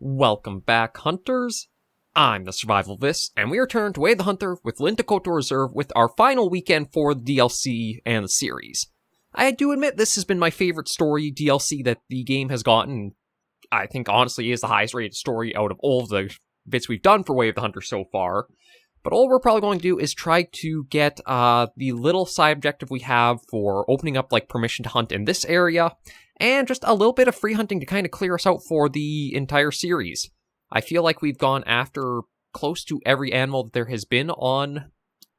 Welcome back, Hunters. I'm the SurvivalVis, and we return to Way the Hunter with Lintukoto Reserve with our final weekend for the DLC and the series. I do admit this has been my favorite story DLC that the game has gotten. I think, honestly, is the highest rated story out of all of the bits we've done for Way of the Hunter so far. But all we're probably going to do is try to get the little side objective we have for opening up, permission to hunt in this area, and just a little bit of free hunting to kind of clear us out for the entire series. I feel like we've gone after close to every animal that there has been on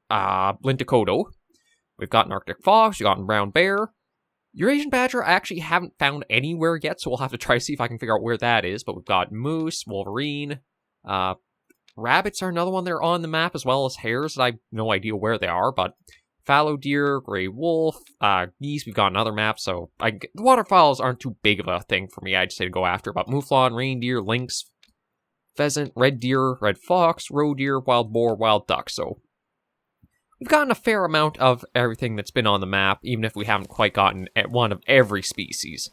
Lintukoto. We've gotten Arctic Fox, we've gotten Brown Bear. Eurasian Badger I actually haven't found anywhere yet, so we'll have to try to see if I can figure out where that is, but we've got Moose, Wolverine, Rabbits are another one that are on the map, as well as hares that I have no idea where they are, but fallow deer, gray wolf, geese, we've got another map, so the waterfowls aren't too big of a thing for me, I'd say to go after, but mouflon, reindeer, lynx, pheasant, red deer, red fox, roe deer, wild boar, wild duck, so we've gotten a fair amount of everything that's been on the map, even if we haven't quite gotten at one of every species.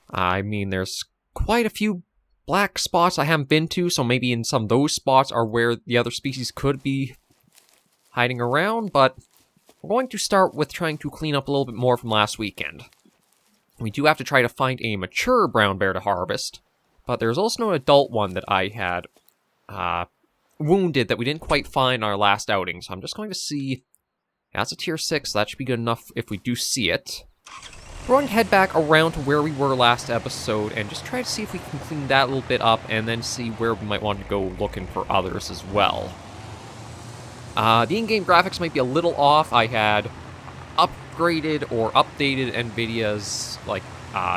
I mean, there's quite a few black spots I haven't been to, so maybe in some of those spots are where the other species could be hiding around, but we're going to start with trying to clean up a little bit more from last weekend. We do have to try to find a mature brown bear to harvest, but there's also an adult one that I had wounded that we didn't quite find in our last outing, so I'm just going to see. That's a tier 6, so that should be good enough if we do see it. We're going to head back around to where we were last episode and just try to see if we can clean that a little bit up and then see where we might want to go looking for others as well. The in-game graphics might be a little off. I had upgraded or updated NVIDIA's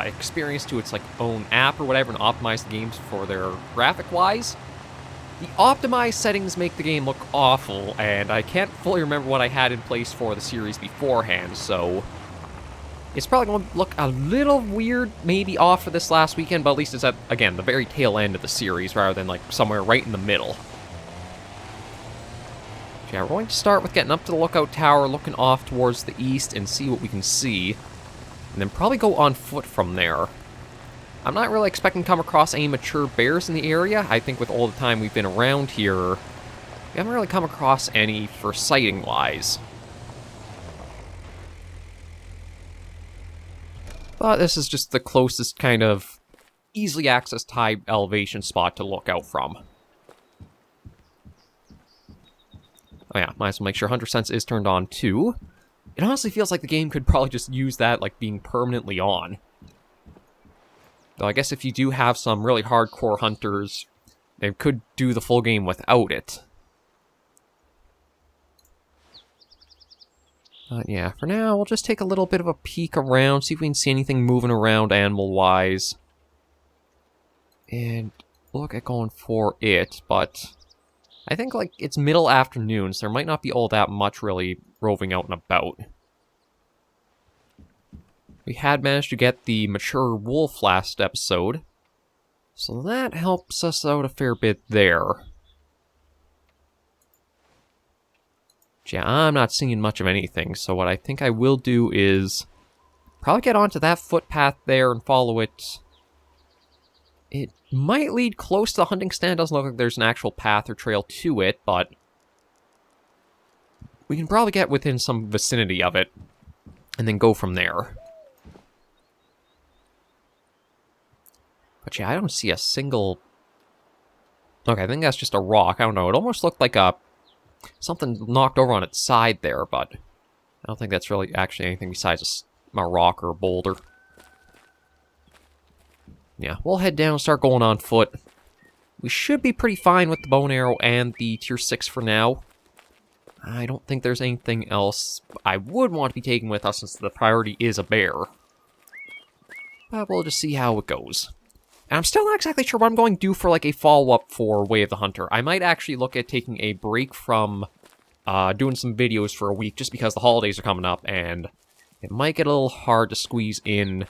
experience to its own app or whatever and optimized the games for their graphic-wise. The optimized settings make the game look awful, and I can't fully remember what I had in place for the series beforehand, so it's probably going to look a little weird, maybe off for this last weekend, but at least it's at, again, the very tail end of the series, rather than, somewhere right in the middle. Yeah, we're going to start with getting up to the lookout tower, looking off towards the east, and see what we can see, and then probably go on foot from there. I'm not really expecting to come across any mature bears in the area. I think with all the time we've been around here, we haven't really come across any for sighting-wise. But this is just the closest kind of easily accessed high elevation spot to look out from. Oh yeah, might as well make sure Hunter Sense is turned on too. It honestly feels like the game could probably just use that being permanently on. Though I guess if you do have some really hardcore hunters, they could do the full game without it. But yeah, for now, we'll just take a little bit of a peek around, see if we can see anything moving around animal-wise. And look at going for it, but I think, it's middle afternoon, so there might not be all that much really roving out and about. We had managed to get the mature wolf last episode, so that helps us out a fair bit there. Yeah, I'm not seeing much of anything, so what I think I will do is probably get onto that footpath there and follow it. It might lead close to the hunting stand. Doesn't look like there's an actual path or trail to it, but we can probably get within some vicinity of it and then go from there. But yeah, I don't see a single. Okay, I think that's just a rock. I don't know. It almost looked like something knocked over on its side there, but I don't think that's really actually anything besides a rock or a boulder. Yeah, we'll head down and start going on foot. We should be pretty fine with the bow and arrow and the tier 6 for now. I don't think there's anything else I would want to be taking with us since the priority is a bear. But we'll just see how it goes. And I'm still not exactly sure what I'm going to do for a follow-up for Way of the Hunter. I might actually look at taking a break from doing some videos for a week just because the holidays are coming up and it might get a little hard to squeeze in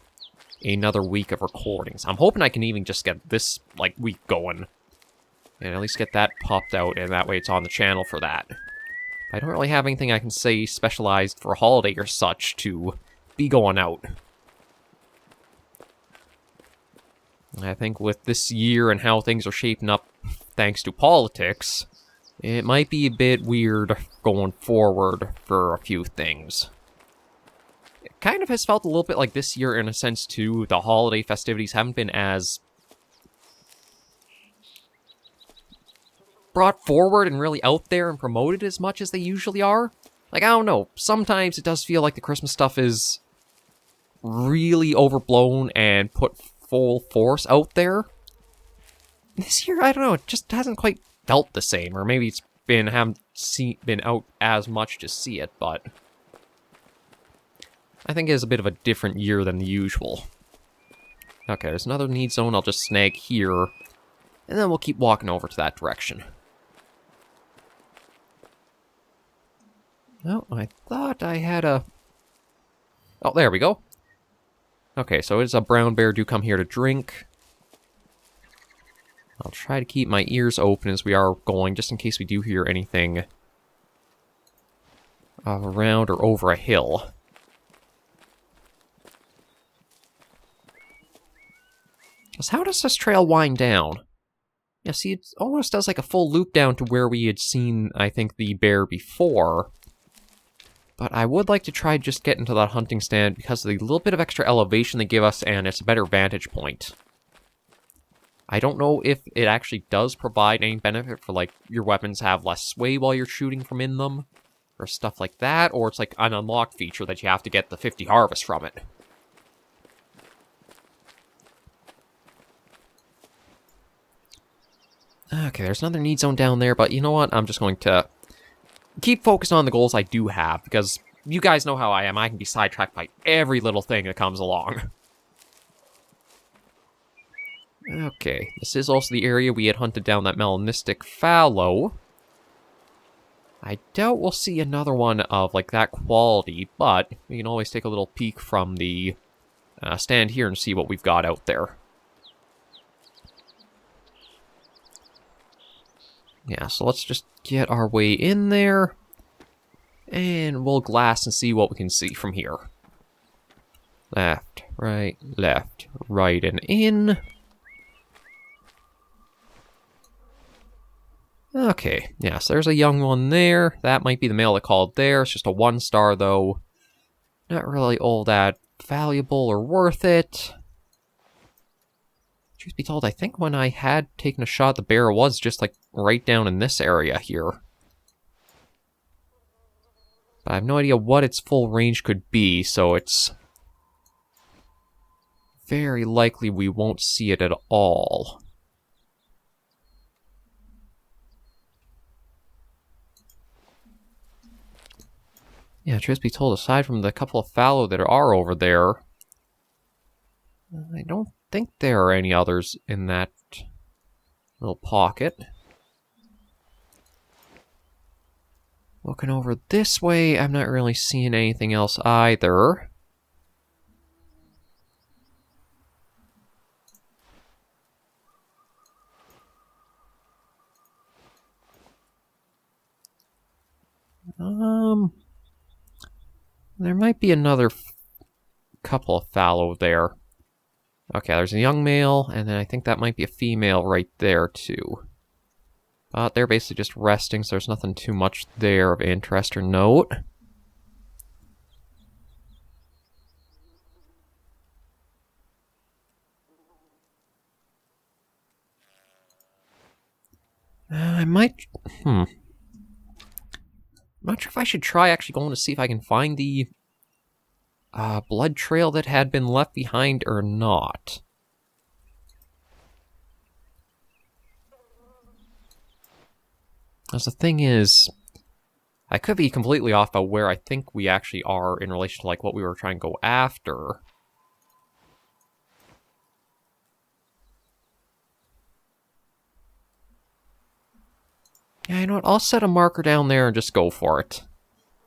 another week of recordings. I'm hoping I can even just get this week going and at least get that popped out, and that way it's on the channel for that. I don't really have anything I can say specialized for a holiday or such to be going out. I think with this year and how things are shaping up thanks to politics, it might be a bit weird going forward for a few things. It kind of has felt a little bit like this year in a sense, too. The holiday festivities haven't been as brought forward and really out there and promoted as much as they usually are. Like, I don't know, sometimes it does feel like the Christmas stuff is really overblown and put full force out there. This year, I don't know, it just hasn't quite felt the same, or maybe it's haven't been out as much to see it, but I think it is a bit of a different year than the usual. Okay, there's another need zone I'll just snag here, and then we'll keep walking over to that direction. Oh, I thought I had a... Oh, there we go. Okay, so it's a brown bear. Do come here to drink. I'll try to keep my ears open as we are going, just in case we do hear anything around or over a hill. So how does this trail wind down? Yeah, see, it almost does like a full loop down to where we had seen, I think, the bear before. But I would like to try just getting to that hunting stand because of the little bit of extra elevation they give us, and it's a better vantage point. I don't know if it actually does provide any benefit for, like, your weapons have less sway while you're shooting from in them, or stuff like that, or it's like an unlocked feature that you have to get the 50 harvest from it. Okay, there's another need zone down there, but you know what? I'm just going to keep focused on the goals I do have, because you guys know how I am. I can be sidetracked by every little thing that comes along. Okay, this is also the area we had hunted down that melanistic fallow. I doubt we'll see another one of, like, that quality, but we can always take a little peek from the stand here and see what we've got out there. Yeah, so let's just get our way in there, and we'll glass and see what we can see from here. Left, right, and in. Okay, yeah, so there's a young one there. That might be the male that called there. It's just a 1-star, though. Not really all that valuable or worth it. Truth be told, I think when I had taken a shot, the bear was just, like, right down in this area here. But I have no idea what its full range could be, so it's very likely we won't see it at all. Yeah, truth be told, aside from the couple of fallow that are over there, I don't think there are any others in that little pocket. Looking over this way, I'm not really seeing anything else either. There might be another couple of fallow there. Okay, there's a young male, and then I think that might be a female right there, too. But they're basically just resting, so there's nothing too much there of interest or note. I might... I'm not sure if I should try actually going to see if I can find the blood trail that had been left behind or not. As the thing is, I could be completely off about where I think we actually are in relation to, like, what we were trying to go after. Yeah, you know what? I'll set a marker down there and just go for it.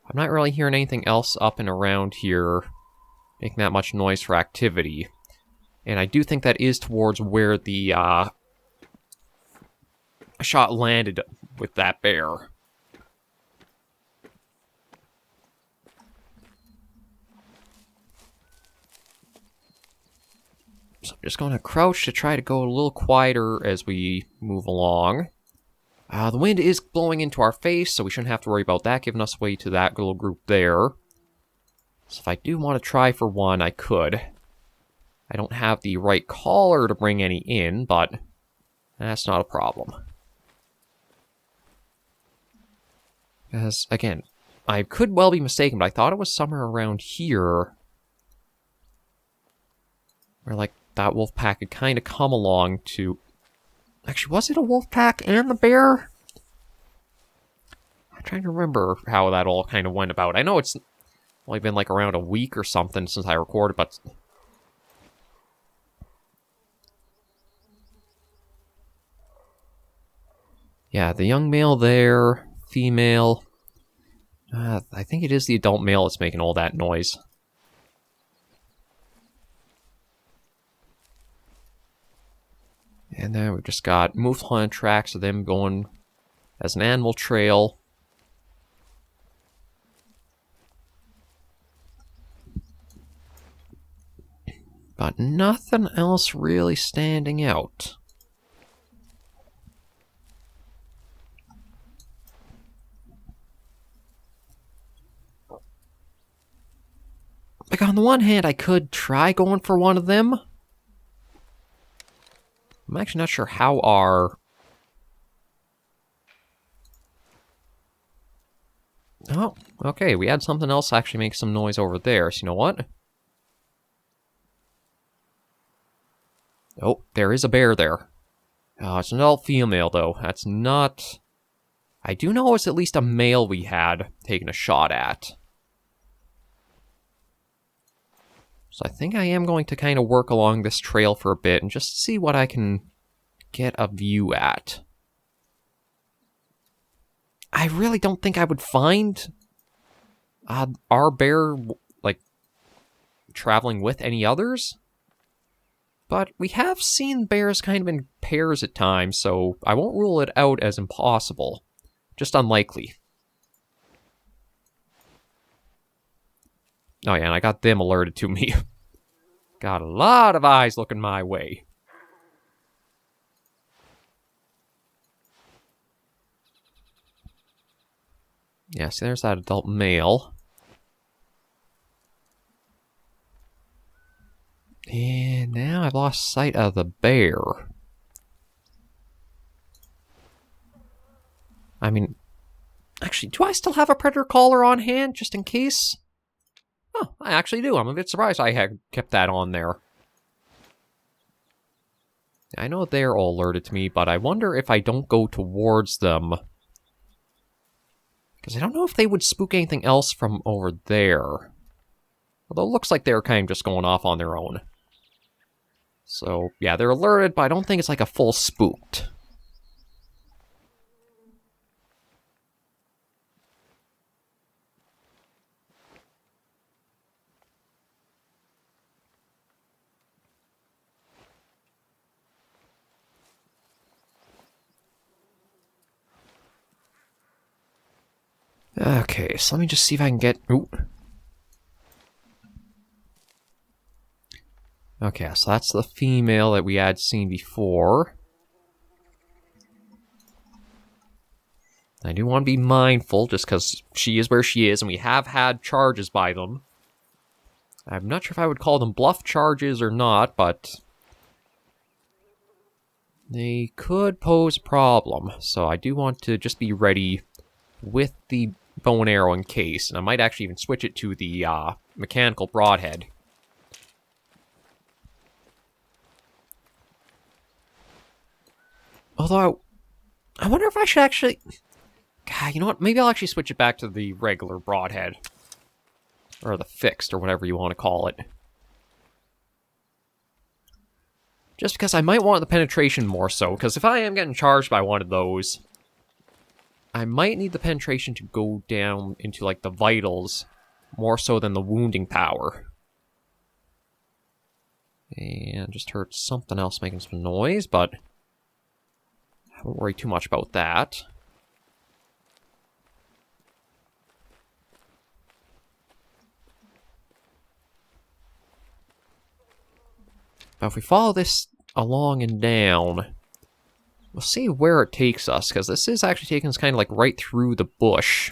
I'm not really hearing anything else up and around here making that much noise for activity. And I do think that is towards where the shot landed with that bear. So I'm just going to crouch to try to go a little quieter as we move along. The wind is blowing into our face, so we shouldn't have to worry about that giving us way to that little group there. So if I do want to try for one, I could. I don't have the right caller to bring any in, but that's not a problem. Because, again, I could well be mistaken, but I thought it was somewhere around here where, like, that wolf pack had kind of come along to... Actually, was it a wolf pack and the bear? I'm trying to remember how that all kind of went about. I know it's only been, like, around a week or something since I recorded, but... Yeah, the young male there, female... I think it is the adult male that's making all that noise. And then we've just got moose-hunt tracks of them going as an animal trail. But nothing else really standing out. Like, on the one hand, I could try going for one of them. I'm actually not sure how our... Oh, okay, we had something else actually make some noise over there, so you know what? Oh, there is a bear there. Oh, it's an adult female, though. That's not... I do know it's at least a male we had taken a shot at. So I think I am going to kind of work along this trail for a bit and just see what I can get a view at. I really don't think I would find our bear, like, traveling with any others. But we have seen bears kind of in pairs at times, so I won't rule it out as impossible. Just unlikely. Oh yeah, and I got them alerted to me. Got a lot of eyes looking my way. Yeah, see, there's that adult male. And now I've lost sight of the bear. I mean, actually, do I still have a predator collar on hand, just in case? Oh, I actually do. I'm a bit surprised I had kept that on there. I know they're all alerted to me, but I wonder if I don't go towards them. Because I don't know if they would spook anything else from over there. Although it looks like they're kind of just going off on their own. So, yeah, they're alerted, but I don't think it's like a full spooked. Okay, so let me just see if I can get... Ooh. Okay, so that's the female that we had seen before. I do want to be mindful, just because she is where she is, and we have had charges by them. I'm not sure if I would call them bluff charges or not, but... they could pose a problem, so I do want to just be ready with the bow and arrow in case, and I might actually even switch it to the mechanical broadhead. Although, I wonder if I should actually... God, you know what? Maybe I'll actually switch it back to the regular broadhead. Or the fixed, or whatever you want to call it. Just because I might want the penetration more so, because if I am getting charged by one of those, I might need the penetration to go down into, like, the vitals, more so than the wounding power. And just heard something else making some noise, but I won't worry too much about that. So if we follow this along and down, we'll see where it takes us, because this is actually taking us kind of like right through the bush.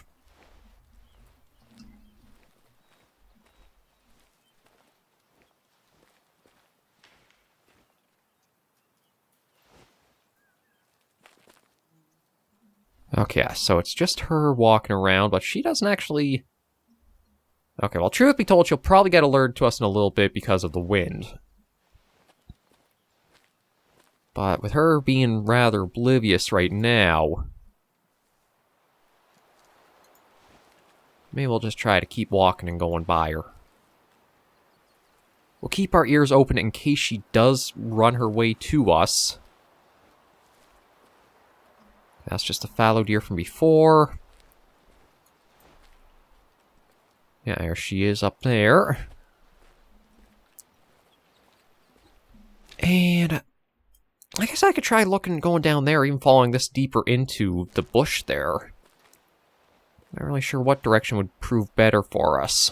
Okay, so it's just her walking around, but she doesn't actually... Okay, well, truth be told, she'll probably get alerted to us in a little bit because of the wind. But with her being rather oblivious right now, maybe we'll just try to keep walking and going by her. We'll keep our ears open in case she does run her way to us. That's just a fallow deer from before. Yeah, there she is up there. And I guess I could try looking, going down there, even following this deeper into the bush there. Not really sure what direction would prove better for us.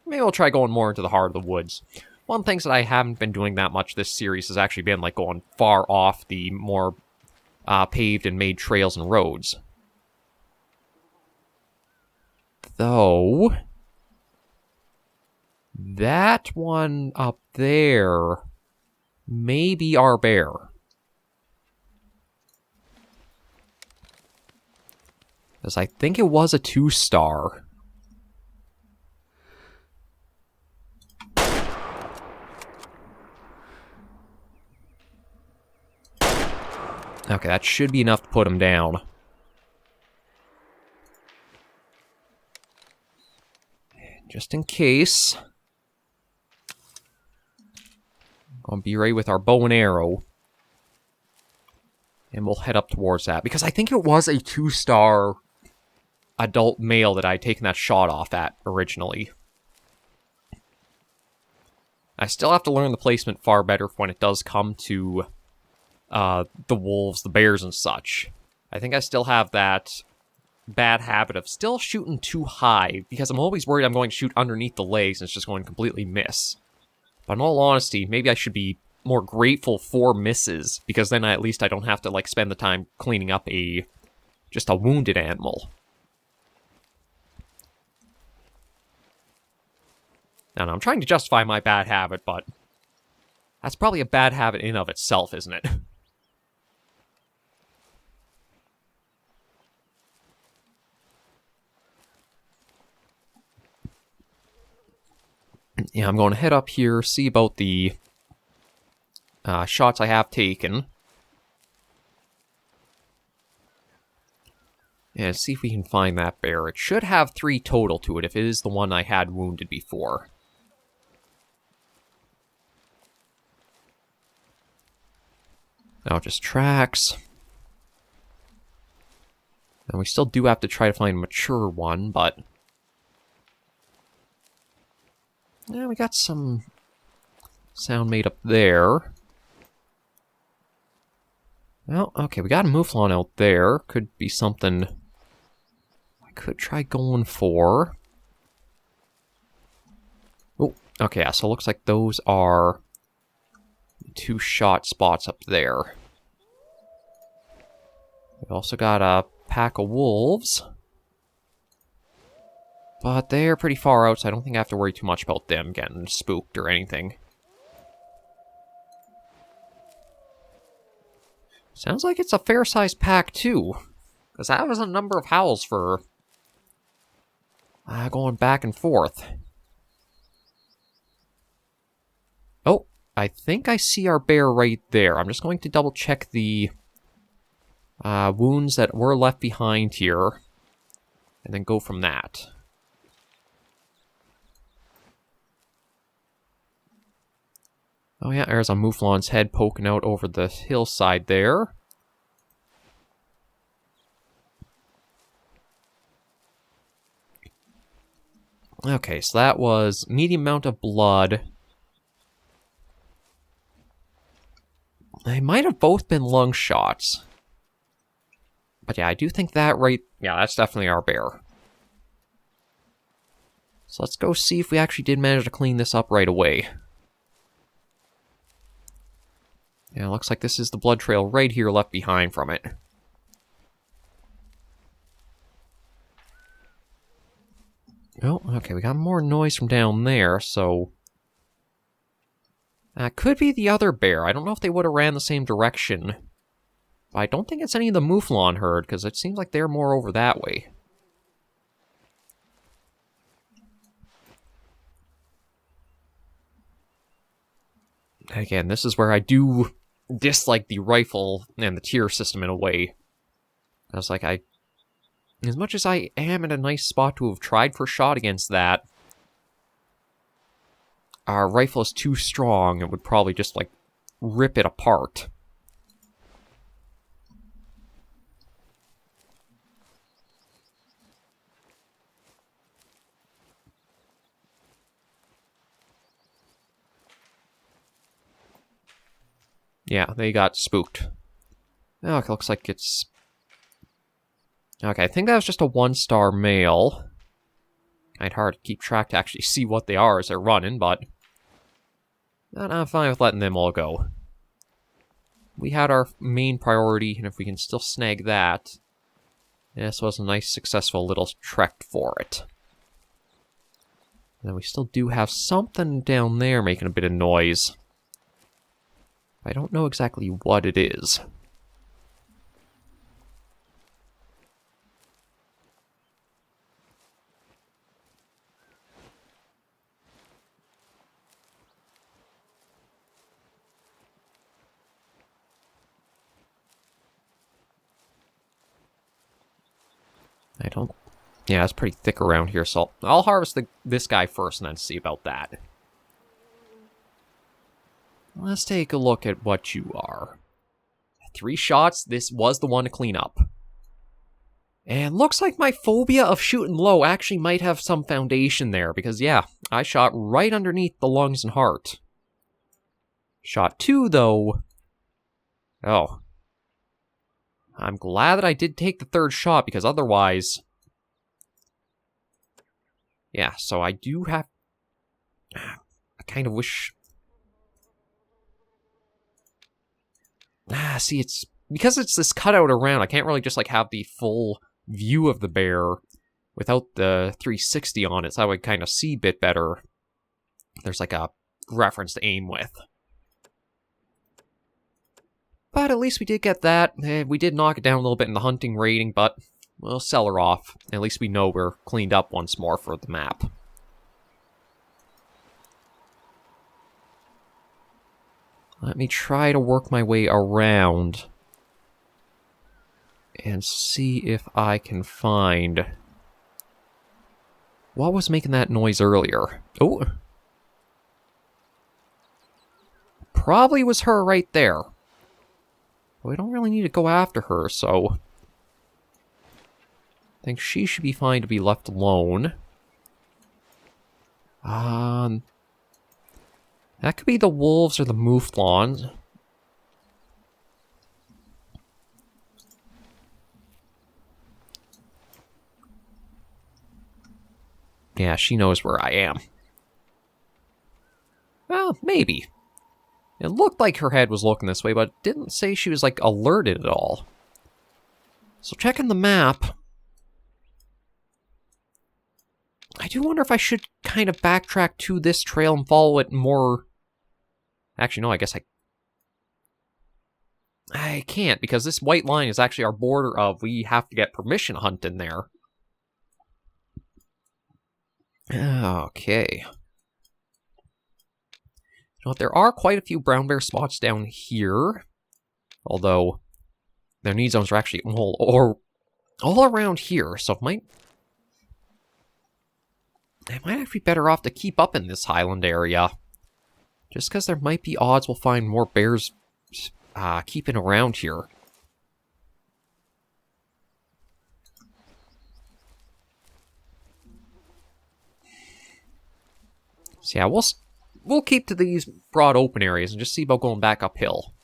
Maybe we'll try going more into the heart of the woods. One of the things that I haven't been doing that much this series has actually been like going far off the more paved and made trails and roads. Though, that one up there may be our bear. Because I think it was a 2-star. Okay, that should be enough to put him down. Just in case. I'll be ready with our bow and arrow. And we'll head up towards that. Because I think it was a 2-star adult male that I'd taken that shot off at originally. I still have to learn the placement far better when it does come to the wolves, the bears, and such. I think I still have that bad habit of still shooting too high, because I'm always worried I'm going to shoot underneath the legs and it's just going to completely miss. But in all honesty, maybe I should be more grateful for misses, because then at least I don't have to like spend the time cleaning up just a wounded animal. Now, I'm trying to justify my bad habit, but that's probably a bad habit in of itself, isn't it? Yeah, I'm going to head up here, see about the shots I have taken. And see if we can find that bear. It should have 3 total to it if it is the one I had wounded before. Now just tracks. And we still do have to try to find a mature one, but... yeah, we got some sound made up there. Well, okay, we got a mouflon out there. Could be something I could try going for. Oh, okay, yeah, so it looks like those are 2 shot spots up there. We also got a pack of wolves. But they're pretty far out, so I don't think I have to worry too much about them getting spooked or anything. Sounds like it's a fair-sized pack, too. Because that was a number of howls for going back and forth. Oh, I think I see our bear right there. I'm just going to double-check the wounds that were left behind here. And then go from that. Oh yeah, there's a mouflon's head poking out over the hillside there. Okay, so that was medium amount of blood. They might have both been lung shots. But yeah, I do think that right... yeah, that's definitely our bear. So let's go see if we actually did manage to clean this up right away. Yeah, looks like this is the blood trail right here left behind from it. Oh, okay, we got more noise from down there, so... That could be the other bear. I don't know if they would have ran the same direction. But I don't think it's any of the Mouflon herd, because it seems like they're more over that way. Again, this is where I do dislike the rifle and the tier system in a way. I was like, as much as I am in a nice spot to have tried for a shot against that, our rifle is too strong. It would probably just, like, rip it apart. Yeah, they got spooked. Oh, it looks like it's... Okay, I think that was just a 1-star male. Kinda hard to keep track to actually see what they are as they're running, but... I'm fine with letting them all go. We had our main priority, and if we can still snag that... This was a nice, successful little trek for it. And we still do have something down there making a bit of noise. I don't know exactly what it is. I don't... Yeah, it's pretty thick around here, so I'll harvest this guy first and then see about that. Let's take a look at what you are. 3 shots, this was the one to clean up. And looks like my phobia of shooting low actually might have some foundation there, because yeah, I shot right underneath the lungs and heart. Shot 2, though... Oh. I'm glad that I did take the 3rd shot, because otherwise... Yeah, so I do have... I kind of wish... See, it's... Because it's this cutout around, I can't really just, like, have the full view of the bear without the 360 on it, so I would kind of see a bit better. There's, like, a reference to aim with. But at least we did get that. We did knock it down a little bit in the hunting rating, but we'll sell her off. At least we know we're cleaned up once more for the map. Let me try to work my way around and see if I can find... What was making that noise earlier? Oh! Probably was her right there. We don't really need to go after her, so... I think she should be fine to be left alone. That could be the wolves or the mouflons. Yeah, she knows where I am. Well, maybe. It looked like her head was looking this way, but it didn't say she was, like, alerted at all. So checking the map... I do wonder if I should kind of backtrack to this trail and follow it more... Actually, no, I guess I can't, because this white line is actually our border of we have to get permission to hunt in there. Okay. You know what, there are quite a few brown bear spots down here. Although, their need zones are actually all around here, so it might actually be better off to keep up in this highland area. Just because there might be odds we'll find more bears keeping around here. So yeah, we'll keep to these broad open areas and just see about going back uphill.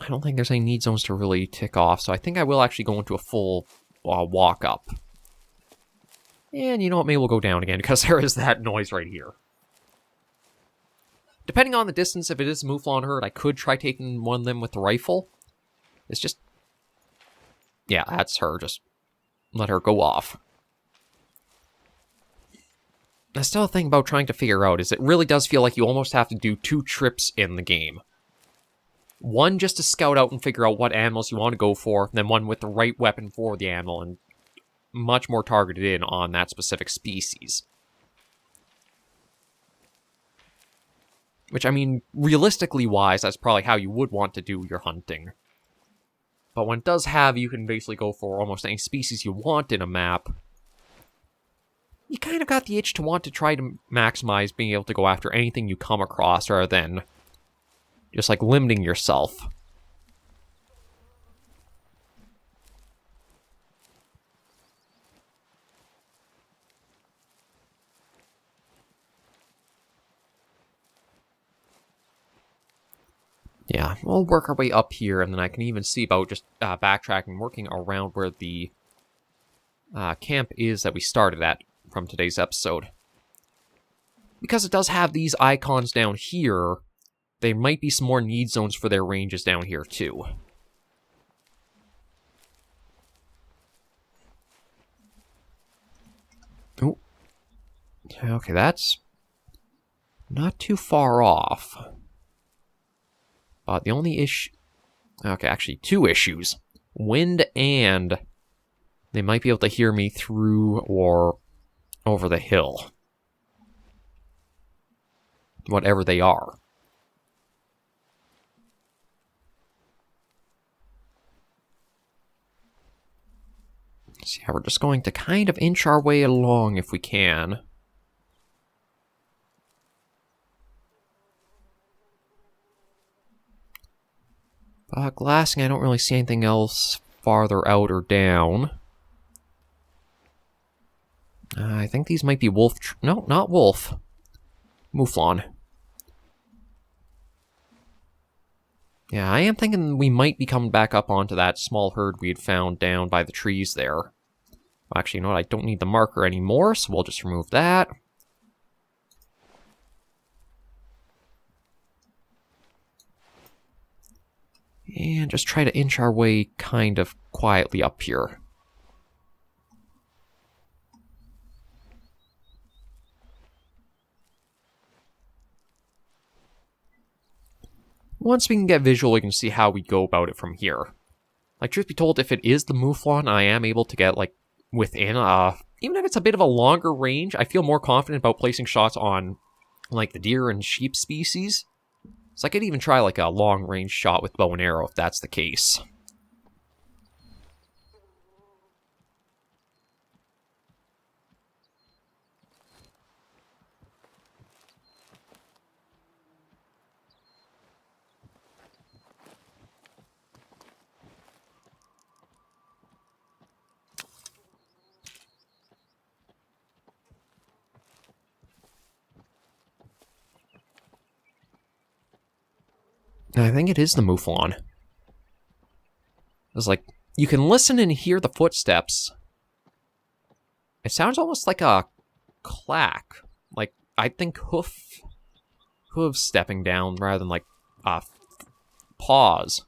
I don't think there's any need zones to really tick off, so I think I will actually go into a full walk up. And you know what, maybe we'll go down again, because there is that noise right here. Depending on the distance, if it is a Mouflon herd, I could try taking one of them with the rifle. It's just... yeah, that's her. Just let her go off. That's still a thing about trying to figure out, is it really does feel like you almost have to do 2 trips in the game. One just to scout out and figure out what animals you want to go for, then one with the right weapon for the animal, and much more targeted in on that specific species. Which, I mean, realistically wise, that's probably how you would want to do your hunting. But when it does have, you can basically go for almost any species you want in a map. You kind of got the itch to want to try to maximize being able to go after anything you come across, rather than just, like, limiting yourself. Yeah, we'll work our way up here, and then I can even see about just backtracking, working around where the camp is that we started at from today's episode. Because it does have these icons down here, there might be some more need zones for their ranges down here, too. Oh. Okay, that's not too far off. But the only issue... okay, actually, 2 issues. Wind and... they might be able to hear me through or over the hill. Whatever they are. So yeah, we're just going to kind of inch our way along if we can. Glassing, I don't really see anything else farther out or down. I think these might be wolf... no, not wolf. Mouflon. Yeah, I am thinking we might be coming back up onto that small herd we had found down by the trees there. Actually, you know what? I don't need the marker anymore, so we'll just remove that. And just try to inch our way kind of quietly up here. Once we can get visual, we can see how we go about it from here. Like, truth be told, if it is the Mouflon, I am able to get, like, within, even if it's a bit of a longer range, I feel more confident about placing shots on, like, the deer and sheep species. So I could even try, like, a long-range shot with bow and arrow, if that's the case. I think it is the Mouflon. It's like, you can listen and hear the footsteps. It sounds almost like a clack. Like, I think hooves stepping down rather than like, paws.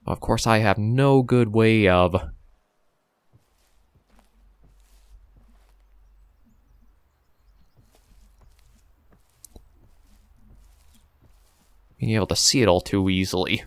Of course, I have no good way of... being able to see it all too easily.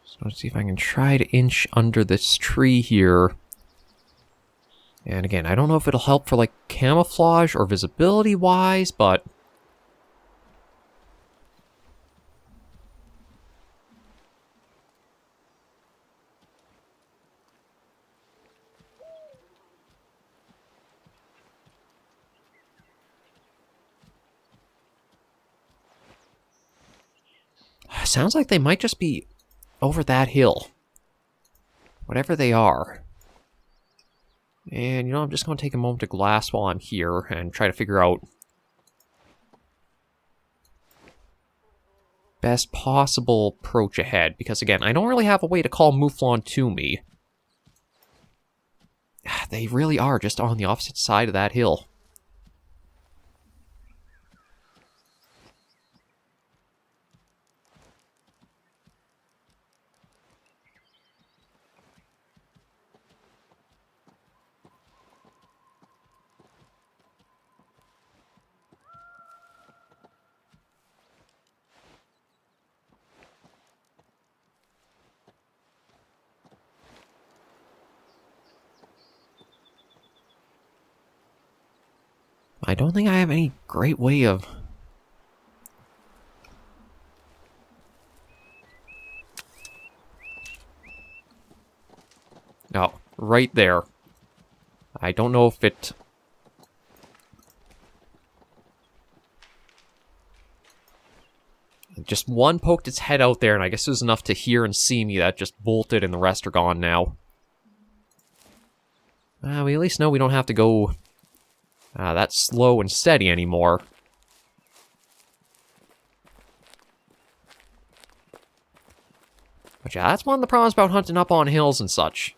So let's see if I can try to inch under this tree here. And again, I don't know if it'll help for, like, camouflage or visibility-wise, but... Sounds like they might just be over that hill. Whatever they are. And, you know, I'm just going to take a moment to glass while I'm here and try to figure out best possible approach ahead. Because, again, I don't really have a way to call Mouflon to me. They really are just on the opposite side of that hill. I don't think I have any great way of... Oh, right there. I don't know if it... Just one poked its head out there, and I guess it was enough to hear and see me. That just bolted, and the rest are gone now. We at least know we don't have to go that slow and steady anymore. But yeah, that's one of the problems about hunting up on hills and such.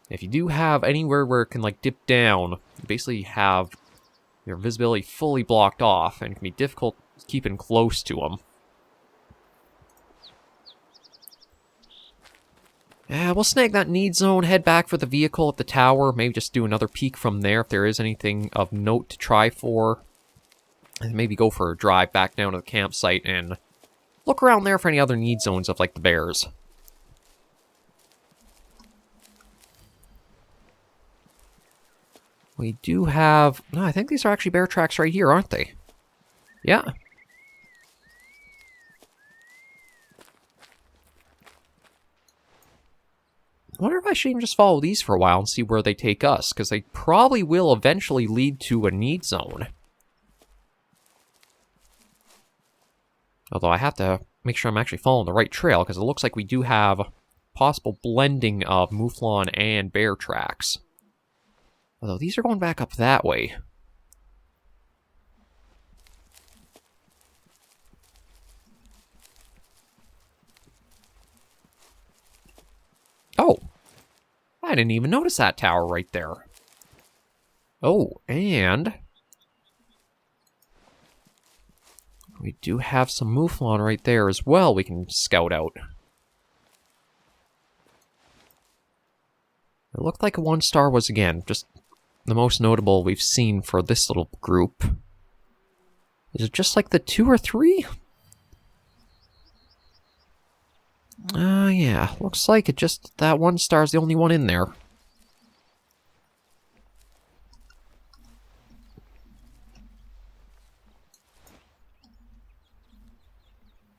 If you do have anywhere where it can, like, dip down, you basically have your visibility fully blocked off, and it can be difficult keeping close to them. Yeah, we'll snag that need zone, head back for the vehicle at the tower, maybe just do another peek from there if there is anything of note to try for. And maybe go for a drive back down to the campsite and look around there for any other need zones of, like, the bears. We do have... No, I think these are actually bear tracks right here, aren't they? Yeah. I wonder if I should even just follow these for a while and see where they take us, because they probably will eventually lead to a need zone. Although I have to make sure I'm actually following the right trail, because it looks like we do have possible blending of Mouflon and bear tracks. Although these are going back up that way. Oh! I didn't even notice that tower right there. Oh, and... we do have some Mouflon right there as well we can scout out. It looked like a 1-star was, again, just the most notable we've seen for this little group. Is it just like the 2 or 3? Yeah, looks like it just, that 1-star is the only one in there.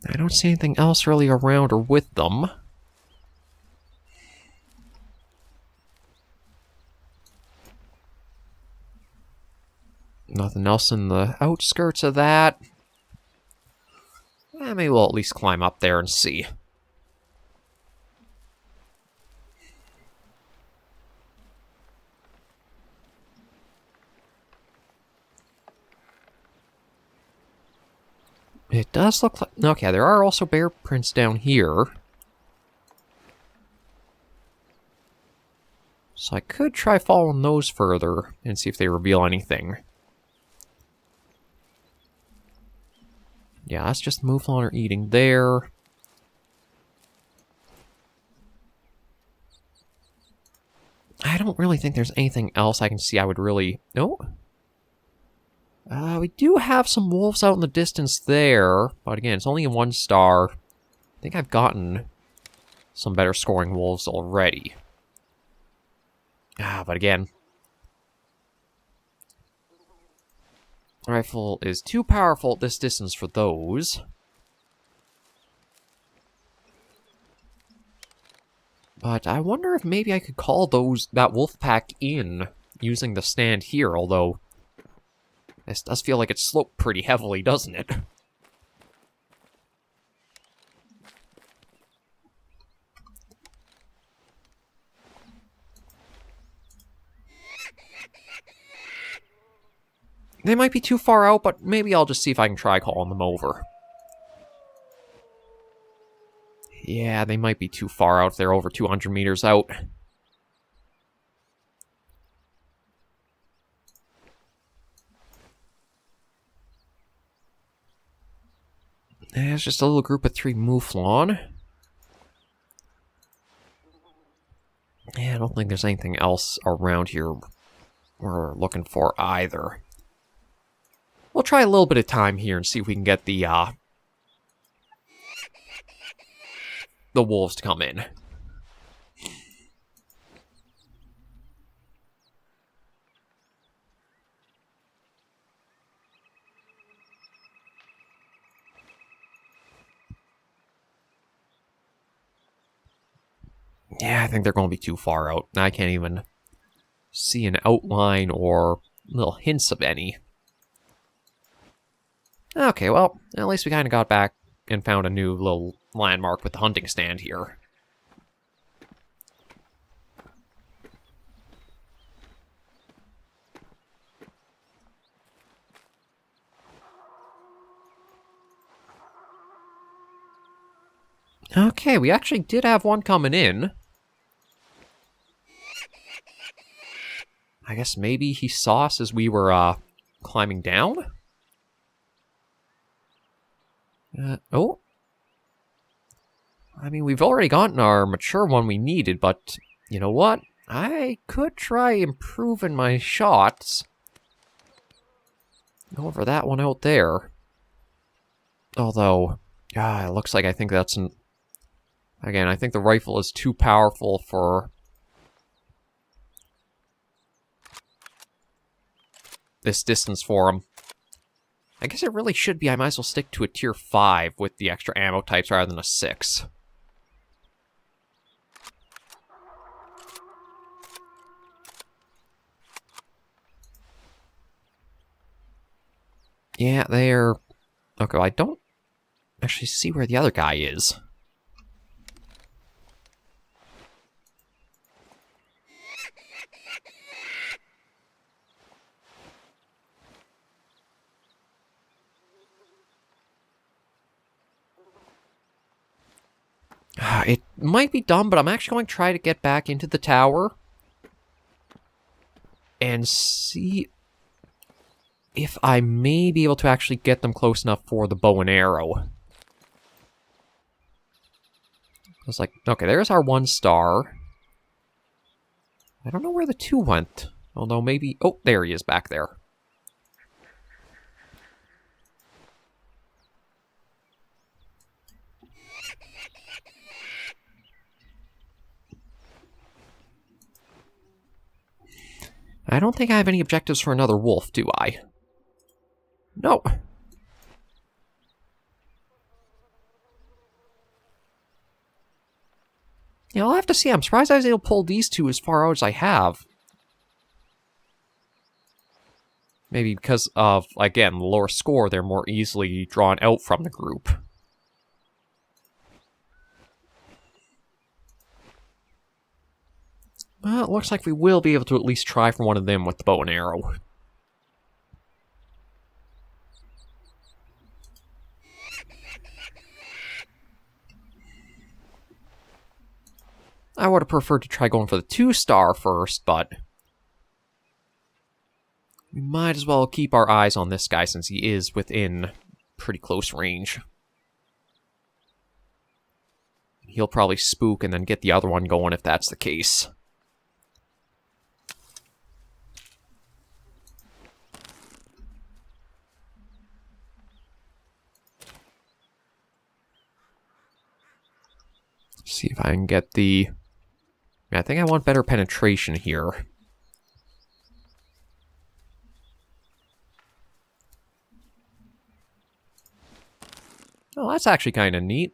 I don't see anything else really around or with them. Nothing else in the outskirts of that. Maybe we'll at least climb up there and see. It does look like... okay, there are also bear prints down here. So I could try following those further and see if they reveal anything. Yeah, that's just Mouflon are eating there. I don't really think there's anything else I can see I would really... no? We do have some wolves out in the distance there, but again, it's only a 1-star. I think I've gotten some better scoring wolves already. But again, rifle is too powerful at this distance for those. But I wonder if maybe I could call that wolf pack in using the stand here, although this does feel like it's sloped pretty heavily, doesn't it? They might be too far out, but maybe I'll just see if I can try calling them over. Yeah, they might be too far out. They're over 200 meters out. There's just a little group of 3 mouflon. Yeah, I don't think there's anything else around here we're looking for either. We'll try a little bit of time here and see if we can get the wolves to come in. Yeah, I think they're going to be too far out. I can't even see an outline or little hints of any. Okay, well, at least we kind of got back and found a new little landmark with the hunting stand here. Okay, we actually did have one coming in. I guess maybe he saw us as we were climbing down? Oh. I mean, we've already gotten our mature one we needed, but you know what? I could try improving my shots. Go over that one out there. Although, it looks like I think that's an... Again, I think the rifle is too powerful for this distance for him. I guess it really should be. I might as well stick to a tier 5 with the extra ammo types rather than a 6. Yeah, they're... Okay, well, I don't actually see where the other guy is. It might be dumb, but I'm actually going to try to get back into the tower and see if I may be able to actually get them close enough for the bow and arrow. I was like, okay, there's our 1 star. I don't know where the 2 went. Although maybe... Oh, there he is back there. I don't think I have any objectives for another wolf, do I? No. Yeah, I'll have to see. I'm surprised I was able to pull these 2 as far out as I have. Maybe because of, again, the lower score, they're more easily drawn out from the group. Well, it looks like we will be able to at least try for one of them with the bow and arrow. I would have preferred to try going for the 2 star first, but we might as well keep our eyes on this guy since he is within pretty close range. He'll probably spook and then get the other one going if that's the case. See if I can get the... I think I want better penetration here. Oh, that's actually kind of neat.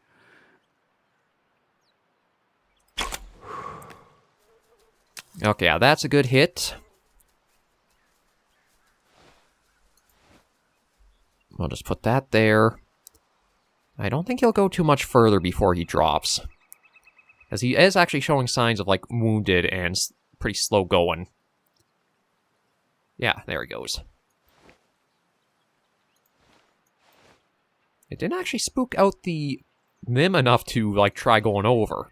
Okay, yeah, that's a good hit. I'll just put that there. I don't think he'll go too much further before he drops. As he is actually showing signs of, like, wounded and pretty slow going. Yeah, there he goes. It didn't actually spook out them enough to, like, try going over.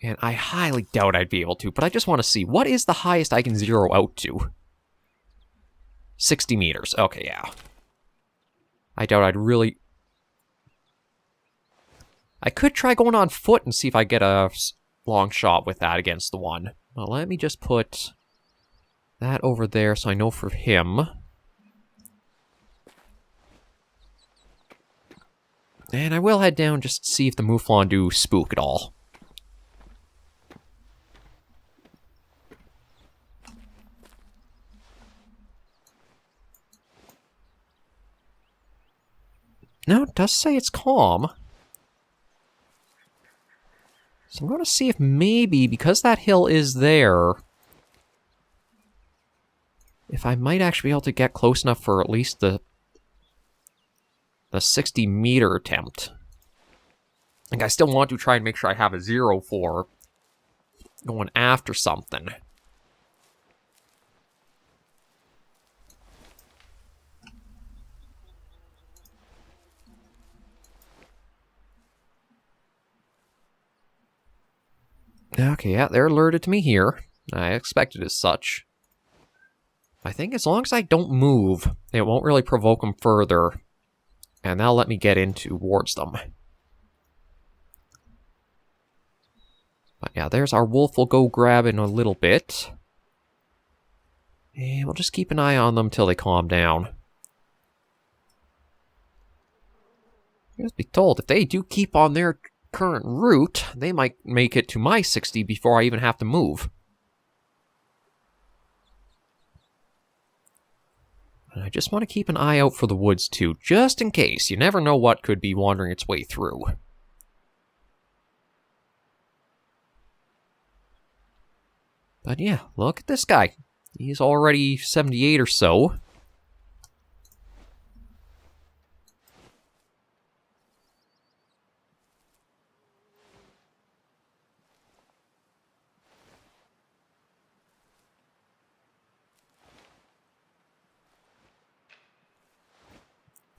And I highly doubt I'd be able to, but I just want to see, what is the highest I can zero out to? 60 meters. Okay, yeah. I doubt I'd really... I could try going on foot and see if I get a long shot with that against the one. Well, let me just put that over there so I know for him. And I will head down just to see if the Mouflon do spook at all. No, it does say it's calm. So I'm going to see if maybe, because that hill is there, if I might actually be able to get close enough for at least the 60-meter attempt. Like, I still want to try and make sure I have a zero for going after something. Okay, yeah, they're alerted to me here. I expected as such. I think as long as I don't move, it won't really provoke them further. And that'll let me get in towards them. But yeah, there's our wolf. We'll go grab in a little bit. And we'll just keep an eye on them till they calm down. Just be told, if they do keep on their current route, they might make it to my 60 before I even have to move. And I just want to keep an eye out for the woods too, just in case. You never know what could be wandering its way through. But yeah, look at this guy. He's already 78 or so.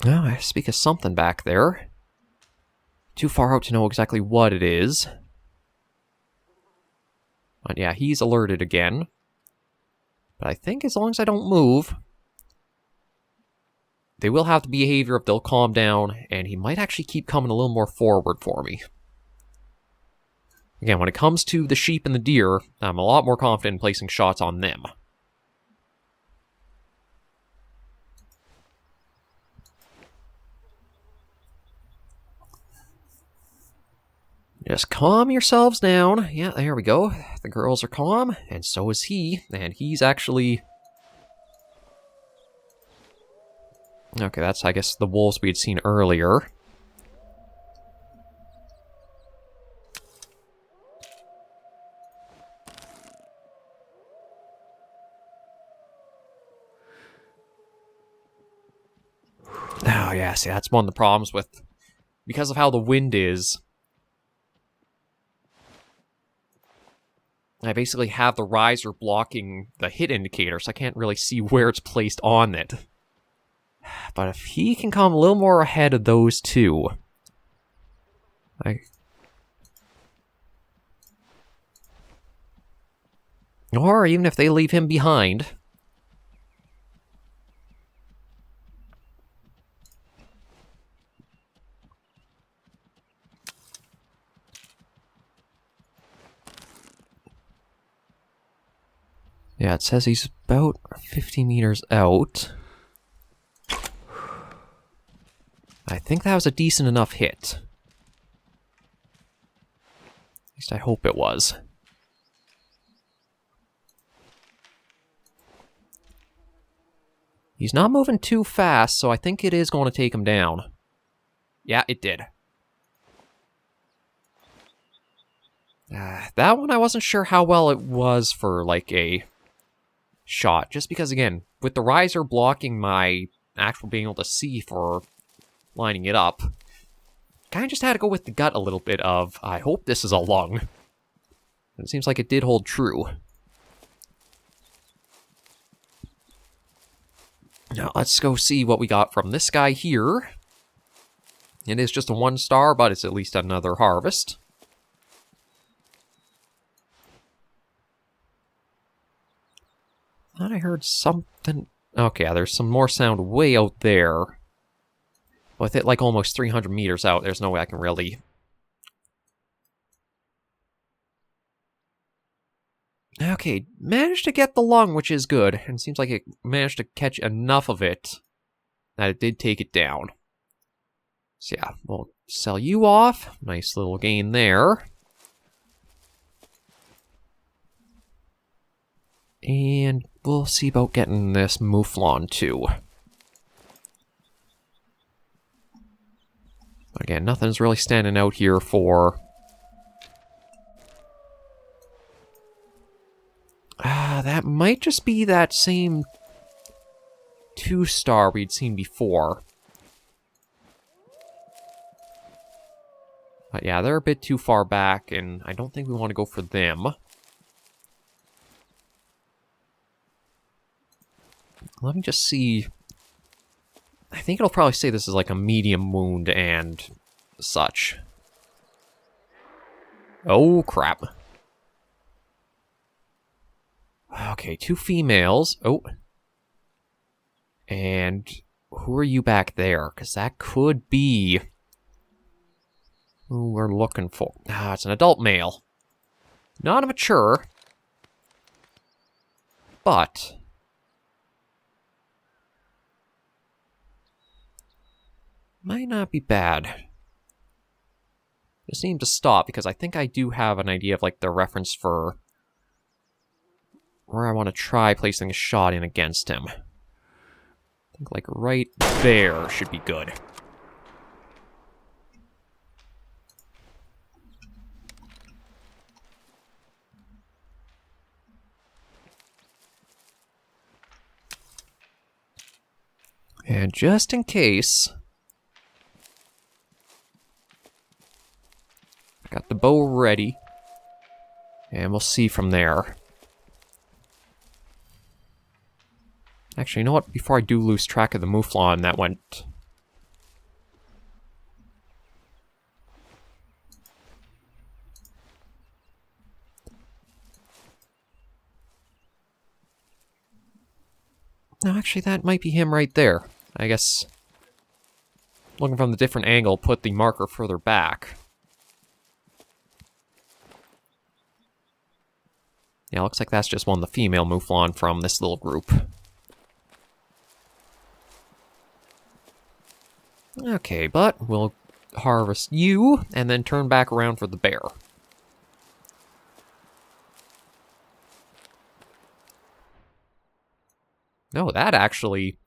Now, I speak of something back there. Too far out to know exactly what it is. But yeah, he's alerted again. But I think as long as I don't move, they will have the behavior of they'll calm down, and he might actually keep coming a little more forward for me. Again, when it comes to the sheep and the deer, I'm a lot more confident in placing shots on them. Just calm yourselves down. Yeah, there we go. The girls are calm, and so is he. And he's actually... Okay, that's, I guess, the wolves we had seen earlier. Oh, yeah, see, that's one of the problems with... Because of how the wind is... I basically have the riser blocking the hit indicator, so I can't really see where it's placed on it. But if he can come a little more ahead of those two... Or even if they leave him behind... Yeah, it says he's about 50 meters out. I think that was a decent enough hit. At least I hope it was. He's not moving too fast, so I think it is going to take him down. Yeah, it did. That one I wasn't sure how well it was for, like, a... shot, just because, again, with the riser blocking my actual being able to see for lining it up, kind of just had to go with the gut a little bit of, I hope this is a lung. And it seems like it did hold true. Now, let's go see what we got from this guy here. It is just a 1-star, but it's at least another harvest. Thought I heard something... Okay, yeah, there's some more sound way out there. With it like almost 300 meters out, there's no way I can really... Okay, managed to get the lung, which is good. And it seems like it managed to catch enough of it that it did take it down. So yeah, we'll sell you off. Nice little gain there. And we'll see about getting this mouflon too. Again, nothing's really standing out here for... that might just be that same 2-star we'd seen before. But yeah, they're a bit too far back, and I don't think we want to go for them. Let me just see. I think it'll probably say this is like a medium wound and such. Oh, crap. Okay, 2 females. Oh. And who are you back there? Because that could be who we're looking for. Ah, it's an adult male. Not a mature. But... might not be bad. Just need to stop, because I think I do have an idea of, like, the reference for where I want to try placing a shot in against him. I think, like, right there should be good. And just in case... got the bow ready. And we'll see from there. Actually, you know what? Before I do lose track of the mouflon, that went... no, actually, that might be him right there. I guess... looking from the different angle, put the marker further back. Yeah, looks like that's just one of the female mouflon from this little group. Okay, but we'll harvest you, and then turn back around for the bear. No, that actually...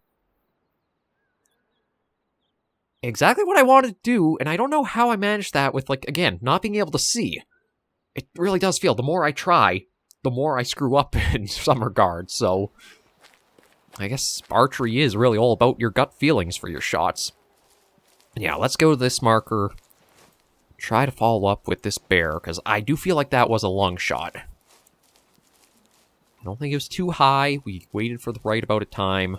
exactly what I wanted to do, and I don't know how I managed that with, like, again, not being able to see. It really does feel, the more I try, the more I screw up in some regards, so... I guess archery is really all about your gut feelings for your shots. Yeah, let's go to this marker. Try to follow up with this bear, because I do feel like that was a lung shot. I don't think it was too high. We waited for the right amount of time.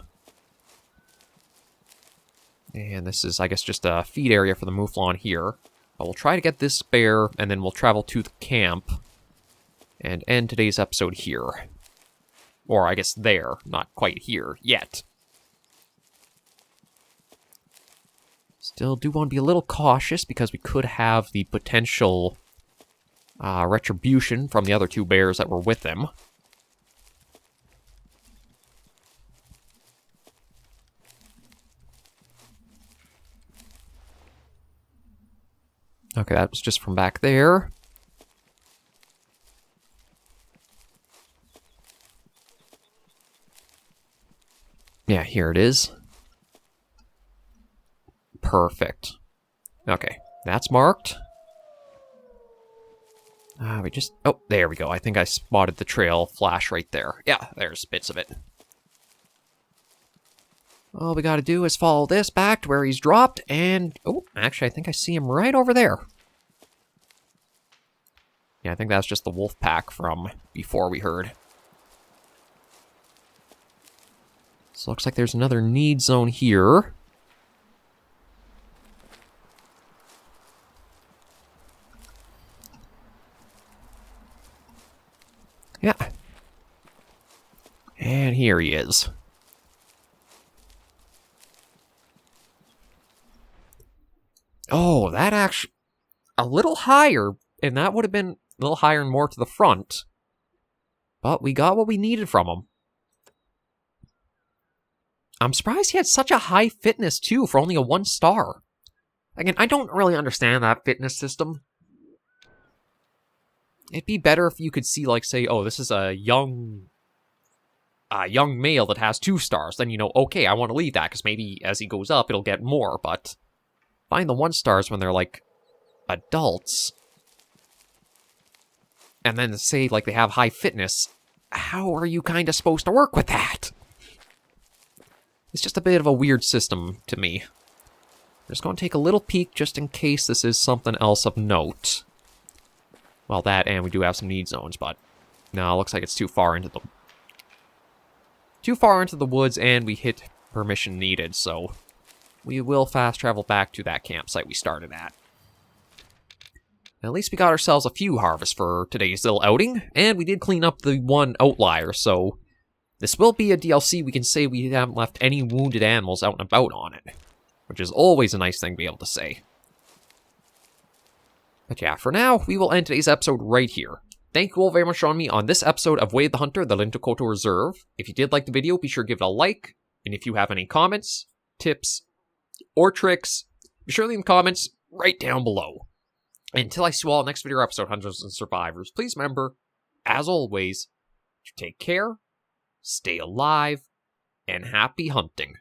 And this is, I guess, just a feed area for the mouflon here. But we'll try to get this bear, and then we'll travel to the camp and end today's episode here. Or, I guess, there. Not quite here yet. Still do want to be a little cautious, because we could have the potential retribution from the other 2 bears that were with them. Okay, that was just from back there. Yeah, here it is. Perfect. Okay, that's marked. We just... oh, there we go. I think I spotted the trail flash right there. Yeah, there's bits of it. All we gotta do is follow this back to where he's dropped, and... oh, actually, I think I see him right over there. Yeah, I think that's just the wolf pack from before we heard. So looks like there's another need zone here. Yeah. And here he is. Oh, that actually... a little higher, and that would have been a little higher and more to the front. But we got what we needed from him. I'm surprised he had such a high fitness, too, for only a 1 star. Again, I don't really understand that fitness system. It'd be better if you could see, like, say, oh, this is a young male that has 2 stars. Then you know, okay, I want to leave that, because maybe as he goes up, it'll get more. But find the 1 stars when they're, like, adults. And then say, like, they have high fitness. How are you kind of supposed to work with that? It's just a bit of a weird system to me. I'm just going to take a little peek just in case this is something else of note. Well, that, and we do have some need zones, but no, it looks like it's too far into the woods, and we hit permission needed, so we will fast travel back to that campsite we started at. At least we got ourselves a few harvests for today's little outing, and we did clean up the 1 outlier, so this will be a DLC we can say we haven't left any wounded animals out and about on it, which is always a nice thing to be able to say. But yeah, for now, we will end today's episode right here. Thank you all very much for joining me on this episode of Way of the Hunter, the Lintukoto Reserve. If you did like the video, be sure to give it a like, and if you have any comments, tips, or tricks, be sure to leave them comments right down below. Until I see you all next video episode, Hunters and Survivors, please remember, as always, to take care, stay alive, and happy hunting.